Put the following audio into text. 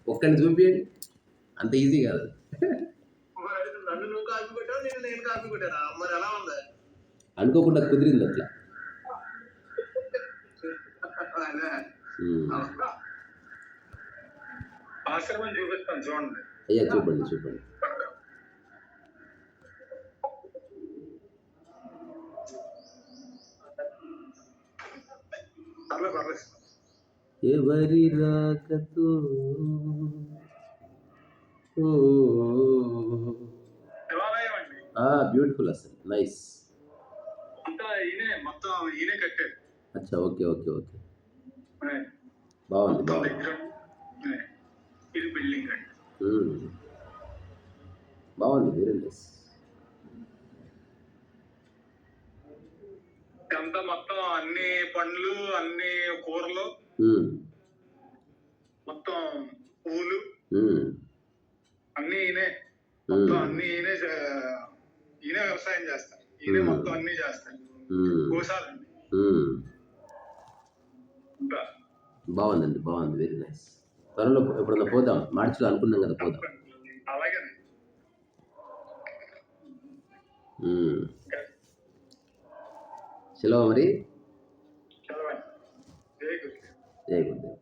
ఒక్కడిని చూపించండి, అంత ఈజీ కాదు. అనుకోకుండా కుదిరింది అట్లా. ఆశ్రమం చూపిస్తాను చూడండి. అయ్యా చూపండి చూపండి. ఎవరి రాకతో బ్యూటిఫుల్ అసలు, నైస్. అంతా ఈయనే, మొత్తం ఈయనే కట్టాడు. అచ్చా, ఓకే ఓకే ఓకే, బాగుంది బాగుంది. ఇది బిల్డింగ్ అండి. బాగుంది, వెరీ నైస్. అంతా మొత్తం అన్ని పండ్లు, అన్ని కూరలు, మొత్తం పూలు అన్ని ఈయనే. మొత్తం అన్ని ఈయనే వ్యవసాయం చేస్తారు. ఈయనే మొత్తం అన్ని చేస్తారు. గోశాలండి. బాగుందండి, బాగుంది, వెరీ నైస్. త్వరలో ఎప్పుడన్నా పోదాం, మార్చిలో అనుకున్నాం కదా, పోదాం. అలాగే సెలవు మరి. జై గురు. జై గురుదేవ్.